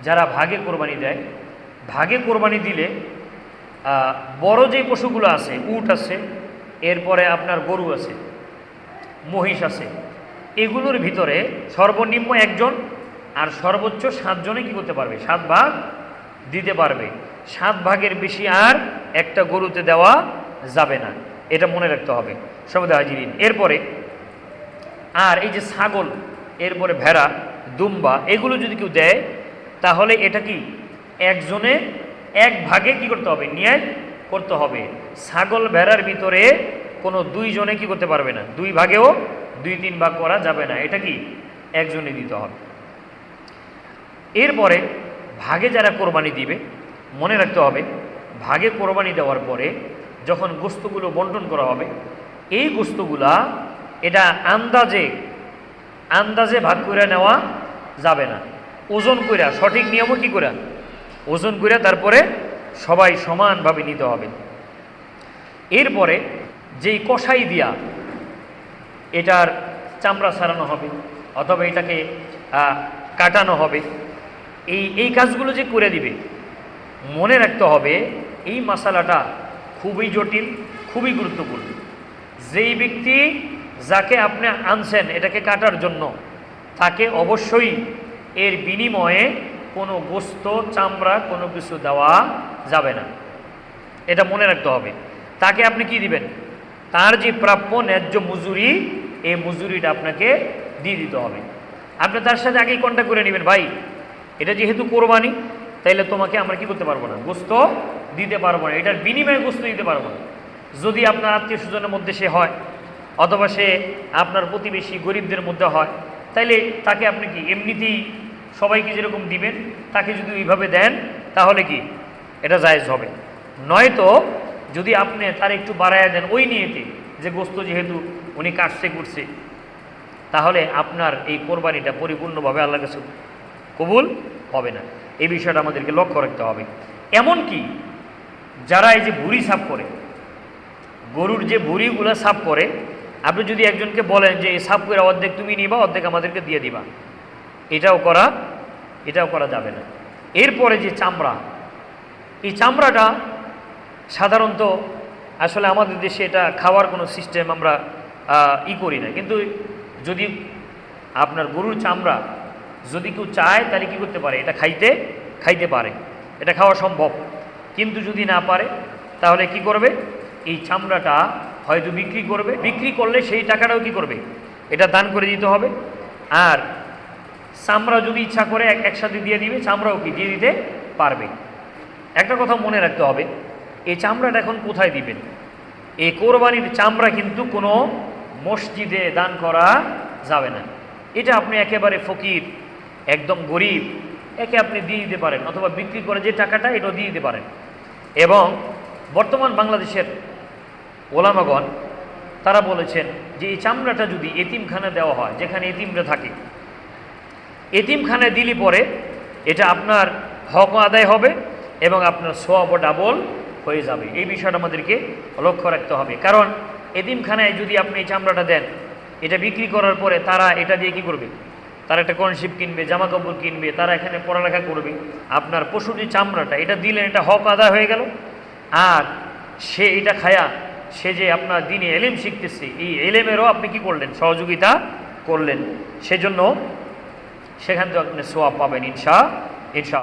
যারা ভাগে কোরবানি দেয়, ভাগে কোরবানি দিলে বড় যে পশুগুলো আছে, উট আছে, এরপরে আপনার গরু আছে, মহিষ আছে, এগুলোর ভিতরে সর্বনিম্ন একজন আর সর্বোচ্চ 7 জনে কী করতে পারবে? 7 ভাগ দিতে পারবে। 7 ভাগের বেশি আর একটা গরুতে দেওয়া যাবে না, এটা মনে রাখতে হবে সবাই হাজিরিন। এরপরে আর এই যে ছাগল, এরপরে ভেড়া, দুম্বা, এগুলো যদি কেউ দেয় তাহলে এটা কি একজনে 1 ভাগে কি করতে হবে? নিয়ে করতে হবে। ছাগল ভেড়ার ভিতরে কোনো 2 জনে কি করতে পারবে না, 2 ভাগেও 2-3 ভাগ করা যাবে না, এটা কি একজনে দিতে হবে। এরপরে ভাগে যারা কোরবানি দিবে মনে রাখতে হবে, ভাগে কোরবানি দেওয়ার পরে যখন গোস্তগুলো বন্টন করা হবে, এই গোস্তগুলা এটা আন্দাজে ভাগ করে নেওয়া যাবে না, ওজন কইরা, সঠিক নিয়মও কি করে ওজন কইরা তারপরে সবাই সমানভাবে নিতে হবে। এরপরে যেই কষাই দিয়া এটার চামড়া ছাড়ানো হবে অথবা এটাকে কাটানো হবে, এই কাজগুলো যে করে দিবে মনে রাখতে হবে এই মশালাটা খুবই জটিল, খুবই গুরুত্বপূর্ণ। যেই ব্যক্তি যাকে আপনি আনছেন এটাকে কাটার জন্য, তাকে অবশ্যই এর বিনিময়ে কোনো গোস্ত, চামড়া কোনো কিছু দেওয়া যাবে না, এটা মনে রাখতে হবে। তাকে আপনি কি দিবেন? তার যে প্রাপ্য ন্যায্য মজুরি, এই মজুরিটা আপনাকে দিয়ে দিতে হবে। আপনি তার সাথে আগেই কন্ট্যাক্ট করে নেবেন, ভাই এটা যেহেতু কোরবানি, তাইলে তোমাকে আমরা কি করতে পারবো না, গোস্ত দিতে পারবো না, এটার বিনিময়ে গোস্ত দিতে পারবো না। যদি আপনার আত্মীয় স্বজনের মধ্যে সে হয় অথবা সে আপনার প্রতিবেশী গরিবদের মধ্যে হয়, তাইলে তাকে আপনি কি এমনিতেই সবাইকে যেরকম দিবেন তাকে যদি ওইভাবে দেন তাহলে কি এটা জায়েজ হবে। নয়তো যদি আপনি তার একটু বাড়াইয়া দেন ওই নিয়েতে যে গোস্ত যেহেতু উনি কাটছে করছে, তাহলে আপনার এই কোরবানিটা পরিপূর্ণভাবে আল্লাহর কাছে কবুল হবে না। এই বিষয়টা আমাদেরকে লক্ষ্য রাখতে হবে। এমনকি যারা এই যে ভুঁড়ি সাফ করে, গরুর যে ভুঁড়িগুলো সাফ করে, আপনি যদি একজনকে বলেন যে এই সাফ করে অর্ধেক তুমি নিবা, অর্ধেক আমাদেরকে দিয়ে দিবা, এটাও করা যাবে না। এরপরে যে চামড়া, এই চামড়াটা সাধারণত আসলে আমাদের দেশে এটা খাওয়ার কোনো সিস্টেম আমরা করি না, কিন্তু যদি আপনার গরুর চামড়া যদি কেউ চায় তাহলে কী করতে পারে, এটা খাইতে পারে, এটা খাওয়া সম্ভব। কিন্তু যদি না পারে তাহলে কি করবে, এই চামড়াটা হয়তো বিক্রি করবে, বিক্রি করলে সেই টাকাটাও কি করবে, এটা দান করে দিতে হবে। আর চামড়া যদি ইচ্ছা করে একসাথে দিয়ে দিবে, চামড়াও কি দিয়ে দিতে পারবে। একটা কথা মনে রাখতে হবে, এই চামড়াটা এখন কোথায় দিবেন? এই কোরবানির চামড়া কিন্তু কোনো মসজিদে দান করা যাবে না। এটা আপনি একেবারে ফকির, একদম গরিব, একে আপনি দিয়ে দিতে পারেন, অথবা বিক্রি করে যে টাকাটা এটাও দিয়ে দিতে পারেন। এবং বর্তমান বাংলাদেশের ওলামাগণ তারা বলেছেন যে এই চামড়াটা যদি এতিমখানা দেওয়া হয়, যেখানে এতিমরা থাকে, এতিমখানায় দিলে পরে এটা আপনার হক আদায় হবে এবং আপনার সওয়াবও ডাবল হয়ে যাবে। এই বিষয়টা আমাদেরকে লক্ষ্য রাখতে হবে। কারণ এতিমখানায় যদি আপনি এই চামড়াটা দেন, এটা বিক্রি করার পরে তারা এটা দিয়ে কি করবে, তারা একটা কনশিপ কিনবে, জামা কাপড় কিনবে, তারা এখানে পড়ালেখা করবে। আপনার পশুর যে চামড়াটা এটা দিলেন, এটা হক আদায় হয়ে গেল। আর সে এটা খায়া সে যে আপনার দিনে এলেম শিখতেছে, এই এলেমেরও আপনি কি করলেন, সহযোগিতা করলেন। সেজন্য সেখান থেকে আপনি সোয়াব পাবেন ইনশাআল্লাহ।